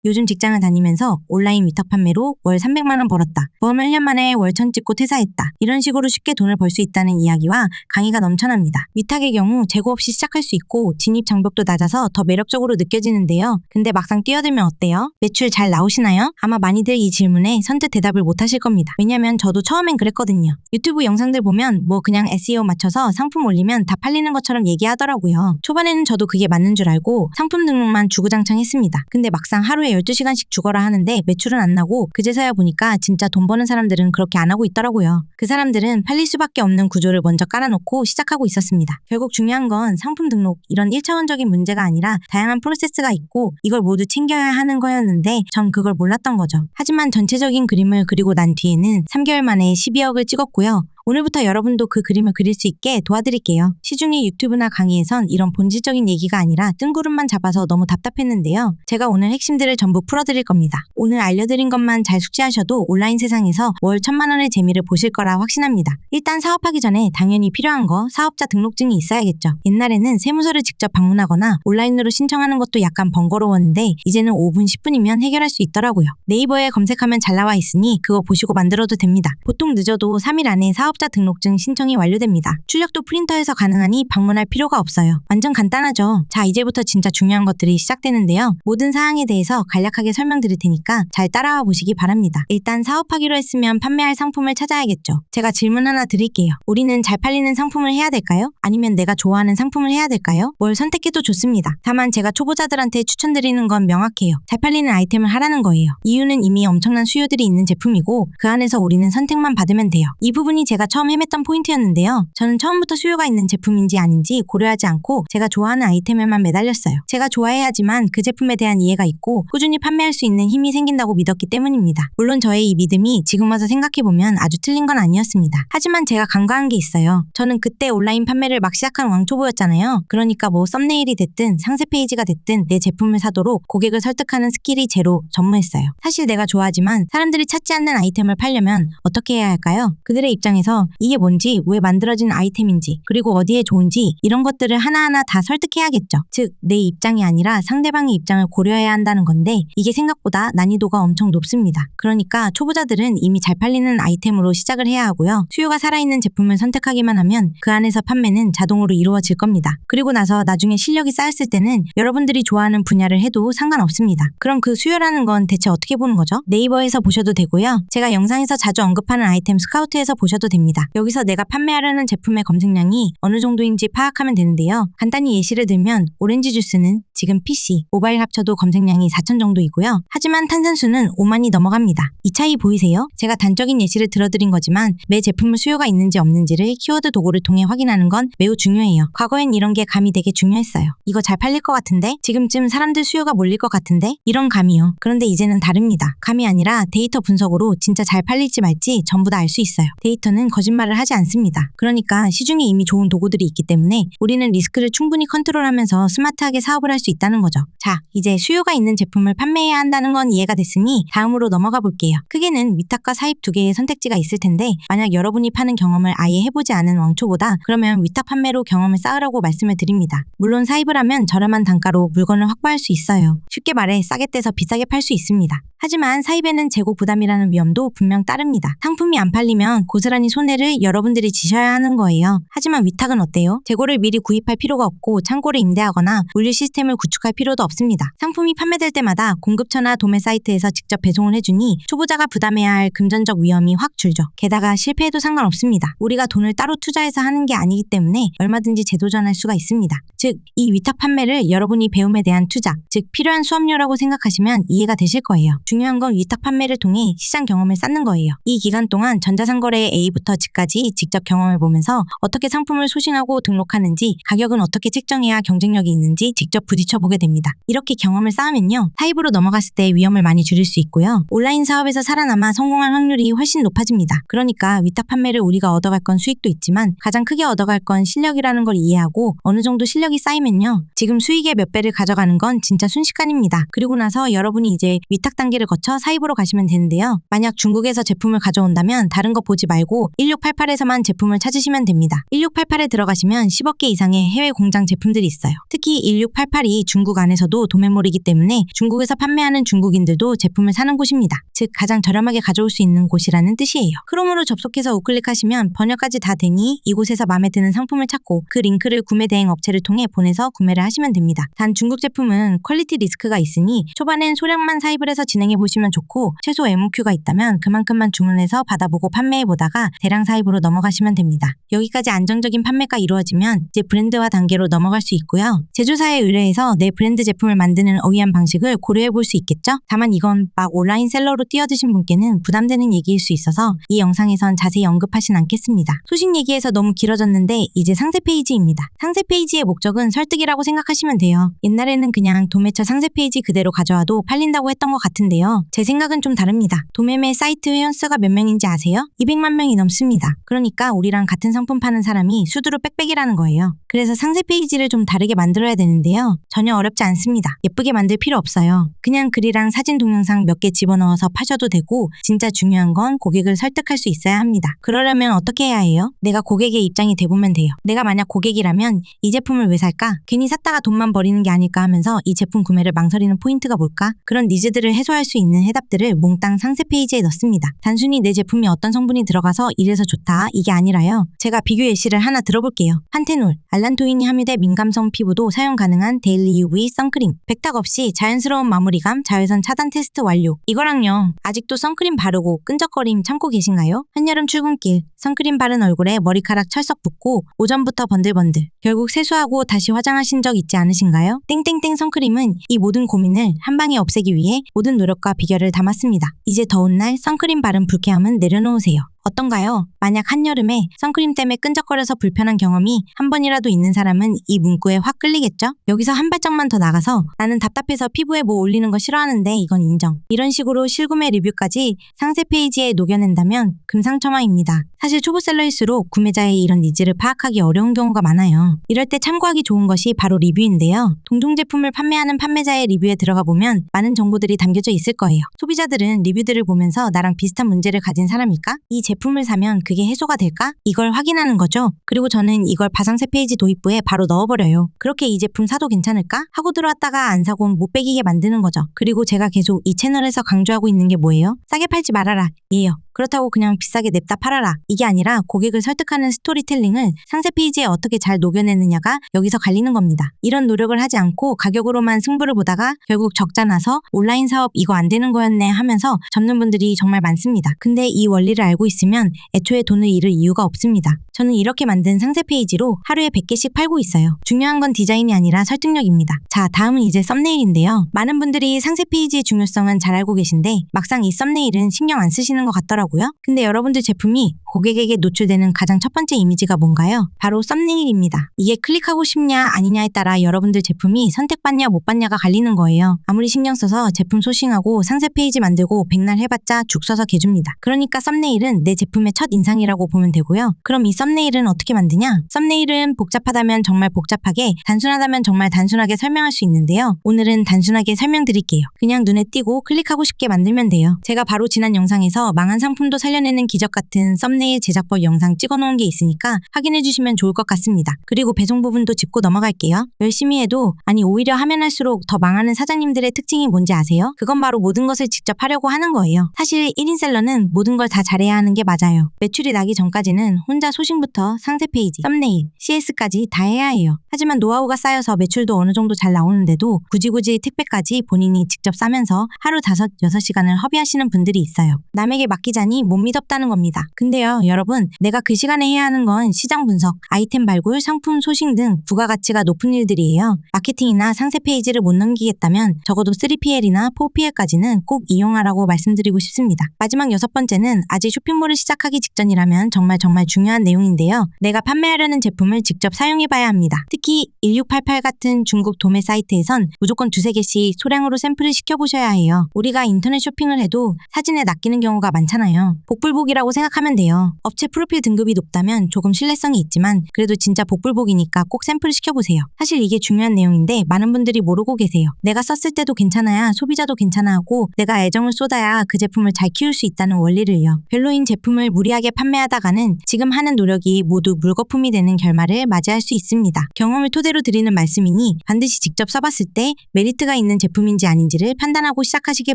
요즘 직장을 다니면서 온라인 위탁 판매로 월 300만 원 벌었다. 보험 1년 만에 월 1000 찍고 퇴사했다. 이런 식으로 쉽게 돈을 벌 수 있다는 이야기와 강의가 넘쳐납니다. 위탁의 경우 재고 없이 시작할 수 있고 진입 장벽도 낮아서 더 매력적으로 느껴지는데요. 근데 막상 뛰어들면 어때요? 매출 잘 나오시나요? 아마 많이들 이 질문에 선뜻 대답을 못 하실 겁니다. 왜냐면 저도 처음엔 그랬거든요. 유튜브 영상들 보면 뭐 그냥 SEO 맞춰서 상품 올리면 다 팔리는 것처럼 얘기하더라고요. 초반에는 저도 그게 맞는 줄 알고 상품 등록만 주구장창 했습니다. 근데 막상 하루에 12시간씩 죽어라 하는데 매출은 안 나고 그제서야 보니까 진짜 돈 버는 사람들은 그렇게 안 하고 있더라고요. 그 사람들은 팔릴 수밖에 없는 구조를 먼저 깔아놓고 시작하고 있었습니다. 결국 중요한 건 상품 등록 이런 1차원적인 문제가 아니라 다양한 프로세스가 있고 이걸 모두 챙겨야 하는 거였는데 전 그걸 몰랐던 거죠. 하지만 전체적인 그림을 그리고 난 뒤에는 3개월 만에 12억을 찍었고요. 오늘부터 여러분도 그 그림을 그릴 수 있게 도와드릴게요. 시중의 유튜브나 강의에선 이런 본질적인 얘기가 아니라 뜬구름만 잡아서 너무 답답했는데요. 제가 오늘 핵심들을 전부 풀어드릴 겁니다. 오늘 알려드린 것만 잘 숙지하셔도 온라인 세상에서 월 1000만 원의 재미를 보실 거라 확신합니다. 일단 사업하기 전에 당연히 필요한 거 사업자 등록증이 있어야겠죠. 옛날에는 세무서를 직접 방문하거나 온라인으로 신청하는 것도 약간 번거로웠는데 이제는 5분 10분이면 해결할 수 있더라고요. 네이버에 검색하면 잘 나와 있으니 그거 보시고 만들어도 됩니다. 보통 늦어도 3일 안에 사업자 등록증 신청이 완료됩니다. 출력도 프린터에서 가능하니 방문할 필요가 없어요. 완전 간단하죠. 자, 이제부터 진짜 중요한 것들이 시작되는데요. 모든 사항에 대해서 간략하게 설명드릴 테니까 잘 따라와 보시기 바랍니다. 일단 사업하기로 했으면 판매할 상품을 찾아야겠죠. 제가 질문 하나 드릴게요. 우리는 잘 팔리는 상품을 해야 될까요? 아니면 내가 좋아하는 상품을 해야 될까요? 뭘 선택해도 좋습니다. 다만 제가 초보자들한테 추천드리는 건 명확해요. 잘 팔리는 아이템을 하라는 거예요. 이유는 이미 엄청난 수요들이 있는 제품이고 그 안에서 우리는 선택만 받으면 돼요. 이 부분이 제가 처음 헤맸던 포인트였는데요. 저는 처음부터 수요가 있는 제품인지 아닌지 고려하지 않고 제가 좋아하는 아이템에만 매달렸어요. 제가 좋아해야지만 그 제품에 대한 이해가 있고 꾸준히 판매할 수 있는 힘이 생긴다고 믿었기 때문입니다. 물론 저의 이 믿음이 지금 와서 생각해보면 아주 틀린 건 아니었습니다. 하지만 제가 간과한 게 있어요. 저는 그때 온라인 판매를 막 시작한 왕초보였잖아요. 그러니까 뭐 썸네일이 됐든 상세 페이지가 됐든 내 제품을 사도록 고객을 설득하는 스킬이 제로 전무했어요. 사실 내가 좋아하지만 사람들이 찾지 않는 아이템을 팔려면 어떻게 해야 할까요? 그들의 입장에서 이게 뭔지, 왜 만들어진 아이템인지, 그리고 어디에 좋은지 이런 것들을 하나하나 다 설득해야겠죠. 즉, 내 입장이 아니라 상대방의 입장을 고려해야 한다는 건데 이게 생각보다 난이도가 엄청 높습니다. 그러니까 초보자들은 이미 잘 팔리는 아이템으로 시작을 해야 하고요. 수요가 살아있는 제품을 선택하기만 하면 그 안에서 판매는 자동으로 이루어질 겁니다. 그리고 나서 나중에 실력이 쌓였을 때는 여러분들이 좋아하는 분야를 해도 상관없습니다. 그럼 그 수요라는 건 대체 어떻게 보는 거죠? 네이버에서 보셔도 되고요. 제가 영상에서 자주 언급하는 아이템 스카우트에서 보셔도 됩니다. 여기서 내가 판매하려는 제품의 검색량이 어느 정도인지 파악하면 되는데요. 간단히 예시를 들면 오렌지 주스는 지금 PC, 모바일 합쳐도 검색량이 4,000 정도이고요. 하지만 탄산수는 5만이 넘어갑니다. 이 차이 보이세요? 제가 단적인 예시를 들어드린 거지만 매 제품을 수요가 있는지 없는지를 키워드 도구를 통해 확인하는 건 매우 중요해요. 과거엔 이런 게 감이 되게 중요했어요. 이거 잘 팔릴 것 같은데? 지금쯤 사람들 수요가 몰릴 것 같은데? 이런 감이요. 그런데 이제는 다릅니다. 감이 아니라 데이터 분석으로 진짜 잘 팔릴지 말지 전부 다 알 수 있어요. 데이터는 거짓말을 하지 않습니다. 그러니까 시중에 이미 좋은 도구들이 있기 때문에 우리는 리스크를 충분히 컨트롤하면서 스마트하게 사업을 할 수 있다는 거죠. 자, 이제 수요가 있는 제품을 판매해야 한다는 건 이해가 됐으니 다음으로 넘어가 볼게요. 크게는 위탁과 사입 두 개의 선택지가 있을 텐데 만약 여러분이 파는 경험을 아예 해보지 않은 왕초보다 그러면 위탁 판매로 경험을 쌓으라고 말씀을 드립니다. 물론 사입을 하면 저렴한 단가로 물건을 확보할 수 있어요. 쉽게 말해 싸게 떼서 비싸게 팔 수 있습니다. 하지만 사입에는 재고 부담이라는 위험도 분명 따릅니다. 상품이 안 팔리면 고스란히 손해를 여러분들이 지셔야 하는 거예요. 하지만 위탁은 어때요? 재고를 미리 구입할 필요가 없고 창고를 임대하거나 물류 시스템을 구축할 필요도 없습니다. 상품이 판매될 때마다 공급처나 도매 사이트에서 직접 배송을 해주니 초보자가 부담해야 할 금전적 위험이 확 줄죠. 게다가 실패해도 상관없습니다. 우리가 돈을 따로 투자해서 하는 게 아니기 때문에 얼마든지 재도전할 수가 있습니다. 즉, 이 위탁 판매를 여러분이 배움에 대한 투자, 즉 필요한 수업료라고 생각하시면 이해가 되실 거예요. 중요한 건 위탁 판매를 통해 시장 경험을 쌓는 거예요. 이 기간 동안 전자상거래의 A부터 G까지 직접 경험을 보면서 어떻게 상품을 소싱하고 등록하는지, 가격은 어떻게 책정해야 경쟁력이 있는지 직접 부딪혀 보게 됩니다. 이렇게 경험을 쌓으면요, 사입으로 넘어갔을 때 위험을 많이 줄일 수 있고요. 온라인 사업에서 살아남아 성공할 확률이 훨씬 높아집니다. 그러니까 위탁 판매를 우리가 얻어갈 건 수익도 있지만 가장 크게 얻어갈 건 실력이라는 걸 이해하고 어느 정도 실력이 쌓이면요, 지금 수익의 몇 배를 가져가는 건 진짜 순식간입니다. 그리고 나서 여러분이 이제 위탁 단계를 거쳐 사입으로 가시면 되는데요. 만약 중국에서 제품을 가져온다면 다른 거 보지 말고 1688에서만 제품을 찾으시면 됩니다. 1688에 들어가시면 10억 개 이상의 해외 공장 제품들이 있어요. 특히 1688이 중국 안에서도 도매몰이기 때문에 중국에서 판매하는 중국인들도 제품을 사는 곳입니다. 즉 가장 저렴하게 가져올 수 있는 곳이라는 뜻이에요. 크롬으로 접속해서 우클릭하시면 번역까지 다 되니 이곳에서 마음에 드는 상품을 찾고 그 링크를 구매 대행 업체를 통해 보내서 구매를 하시면 됩니다. 단 중국 제품은 퀄리티 리스크가 있으니 초반엔 소량만 사입을 해서 진행해 보시면 좋고 최소 MOQ가 있다면 그만큼만 주문해서 받아보고 판매해 보다가 대량 사입으로 넘어가시면 됩니다. 여기까지 안정적인 판매가 이루어지면 이제 브랜드화 단계로 넘어갈 수 있고요. 제조사에 의뢰해서 내 브랜드 제품을 만드는 어휘한 방식을 고려해 볼 수 있겠죠? 다만 이건 막 온라인 셀러로 뛰어드신 분께는 부담되는 얘기일 수 있어서 이 영상에선 자세히 언급하진 않겠습니다. 소식 얘기에서 너무 길어졌는데 이제 상세 페이지입니다. 상세 페이지의 목적은 설득이라고 생각하시면 돼요. 옛날에는 그냥 도매처 상세 페이지 그대로 가져와도 팔린다고 했던 것 같은데요. 제 생각은 좀 다릅니다. 도매매 사이트 회원수가 몇 명인지 아세요? 200만 명이 넘습니다. 그러니까 우리랑 같은 상품 파는 사람이 수두로 빽빽이라는 거예요. 그래서 상세 페이지를 좀 다르게 만들어야 되는데요. 전혀 어렵지 않습니다. 예쁘게 만들 필요 없어요. 그냥 글이랑 사진 동영상 몇 개 집어넣어서 파셔도 되고 진짜 중요한 건 고객을 설득할 수 있어야 합니다. 그러려면 어떻게 해야 해요? 내가 고객의 입장이 돼보면 돼요. 내가 만약 고객이라면 이 제품을 왜 살까? 괜히 샀다가 돈만 버리는 게 아닐까 하면서 이 제품 구매를 망설이는 포인트가 뭘까? 그런 니즈들을 해소할 수 있는 해답들을 몽땅 상세 페이지에 넣습니다. 단순히 내 제품이 어떤 성분이 들어가서 이래서 좋다 이게 아니라요. 제가 비교 예시를 하나 들어볼게요. 판테놀, 알란토인이 함유돼 민감성 피부도 사용 가능한 데일리 UV 선크림. 백탁 없이 자연스러운 마무리감, 자외선 차단 테스트 완료. 이거랑요. 아직도 선크림 바르고 끈적거림 참고 계신가요? 한여름 출근길, 선크림 바른 얼굴에 머리카락 철썩 붙고 오전부터 번들번들. 결국 세수하고 다시 화장하신 적 있지 않으신가요? 땡땡땡 선크림은 이 모든 고민을 한 방에 없애기 위해 모든 노력과 비결을 담았습니다. 이제 더운 날 선크림 바른 불쾌함은 내려놓으세요. 어떤가요? 만약 한여름에 선크림 때문에 끈적거려서 불편한 경험이 한 번이라도 있는 사람은 이 문구에 확 끌리겠죠? 여기서 한 발짝만 더 나가서 나는 답답해서 피부에 뭐 올리는 거 싫어하는데 이건 인정. 이런 식으로 실구매 리뷰까지 상세 페이지에 녹여낸다면 금상첨화입니다. 사실 초보셀러일수록 구매자의 이런 니즈를 파악하기 어려운 경우가 많아요. 이럴 때 참고하기 좋은 것이 바로 리뷰인데요. 동종 제품을 판매하는 판매자의 리뷰에 들어가 보면 많은 정보들이 담겨져 있을 거예요. 소비자들은 리뷰들을 보면서 나랑 비슷한 문제를 가진 사람일까? 이 제품을 사면 그게 해소가 될까? 이걸 확인하는 거죠. 그리고 저는 이걸 바상세 페이지 도입부에 바로 넣어버려요. 그렇게 이 제품 사도 괜찮을까? 하고 들어왔다가 안 사고 못 빼기게 만드는 거죠. 그리고 제가 계속 이 채널에서 강조하고 있는 게 뭐예요? 싸게 팔지 말아라. 예요. 그렇다고 그냥 비싸게 냅다 팔아라. 이게 아니라 고객을 설득하는 스토리텔링을 상세 페이지에 어떻게 잘 녹여내느냐가 여기서 갈리는 겁니다. 이런 노력을 하지 않고 가격으로만 승부를 보다가 결국 적자 나서 온라인 사업 이거 안 되는 거였네 하면서 접는 분들이 정말 많습니다. 근데 이 원리를 알고 있으면 애초에 돈을 잃을 이유가 없습니다. 저는 이렇게 만든 상세 페이지로 하루에 100개씩 팔고 있어요. 중요한 건 디자인이 아니라 설득력입니다. 자, 다음은 이제 썸네일인데요. 많은 분들이 상세 페이지의 중요성은 잘 알고 계신데 막상 이 썸네일은 신경 안 쓰시는 것 같더라고요. 근데 여러분들 제품이 고객에게 노출되는 가장 첫 번째 이미지가 뭔가요? 바로 썸네일입니다. 이게 클릭하고 싶냐 아니냐에 따라 여러분들 제품이 선택받냐 못 받냐가 갈리는 거예요. 아무리 신경 써서 제품 소싱하고 상세 페이지 만들고 백날 해봤자 죽 써서 개줍니다. 그러니까 썸네일은 내 제품의 첫 인상이라고 보면 되고요. 그럼 이 썸네일은 어떻게 만드냐? 썸네일은 복잡하다면 정말 복잡하게, 단순하다면 정말 단순하게 설명할 수 있는데요. 오늘은 단순하게 설명드릴게요. 그냥 눈에 띄고 클릭하고 싶게 만들면 돼요. 제가 바로 지난 영상에서 망한 상품도 살려내는 기적 같은 썸네일 제작법 영상 찍어놓은 게 있으니까 확인해주시면 좋을 것 같습니다. 그리고 배송 부분도 짚고 넘어갈게요. 열심히 해도, 아니 오히려 하면 할수록 더 망하는 사장님들의 특징이 뭔지 아세요? 그건 바로 모든 것을 직접 하려고 하는 거예요. 사실 1인 셀러는 모든 걸 다 잘해야 하는 게 맞아요. 매출이 나기 전까지는 혼자 소싱부터 상세 페이지, 썸네일, CS까지 다 해야 해요. 하지만 노하우가 쌓여서 매출도 어느 정도 잘 나오는데도 굳이 택배까지 본인이 직접 싸면서 하루 5, 6시간을 허비하시는 분들이 있어요. 남에게 맡기자니 못 믿었다는 겁니다. 근데요, 여러분, 내가 그 시간에 해야 하는 건 시장 분석, 아이템 발굴, 상품 소싱 등 부가가치가 높은 일들이에요. 마케팅이나 상세 페이지를 못 넘기겠다면 적어도 3PL이나 4PL까지는 꼭 이용하라고 말씀드리고 싶습니다. 마지막 6번째는 아직 쇼핑몰을 시작하기 직전이라면 정말 중요한 내용인데요. 내가 판매하려는 제품을 직접 사용해봐야 합니다. 특히 1688 같은 중국 도매 사이트에선 무조건 2, 3개씩 소량으로 샘플을 시켜보셔야 해요. 우리가 인터넷 쇼핑을 해도 사진에 낚이는 경우가 많잖아요. 복불복이라고 생각하면 돼요. 업체 프로필 등급이 높다면 조금 신뢰성이 있지만 그래도 진짜 복불복이니까 꼭 샘플을 시켜보세요. 사실 이게 중요한 내용인데 많은 분들이 모르고 계세요. 내가 썼을 때도 괜찮아야 소비자도 괜찮아 하고 내가 애정을 쏟아야 그 제품을 잘 키울 수 있다는 원리를요. 별로인 제품 제품을 무리하게 판매하다가는 지금 하는 노력이 모두 물거품이 되는 결말을 맞이할 수 있습니다. 경험을 토대로 드리는 말씀이니 반드시 직접 써봤을 때 메리트가 있는 제품인지 아닌지를 판단하고 시작하시길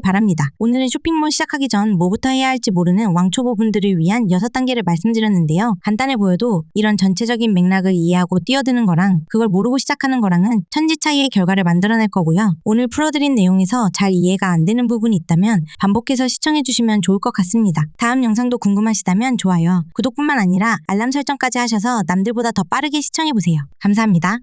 바랍니다. 오늘은 쇼핑몰 시작하기 전 뭐부터 해야 할지 모르는 왕초보분들을 위한 6단계를 말씀드렸는데요. 간단해 보여도 이런 전체적인 맥락을 이해하고 뛰어드는 거랑 그걸 모르고 시작하는 거랑은 천지 차이의 결과를 만들어낼 거고요. 오늘 풀어드린 내용에서 잘 이해가 안 되는 부분이 있다면 반복해서 시청해주시면 좋을 것 같습니다. 다음 영상도 궁금하시다면 좋아요, 구독뿐만 아니라 알람 설정까지 하셔서 남들보다 더 빠르게 시청해보세요. 감사합니다.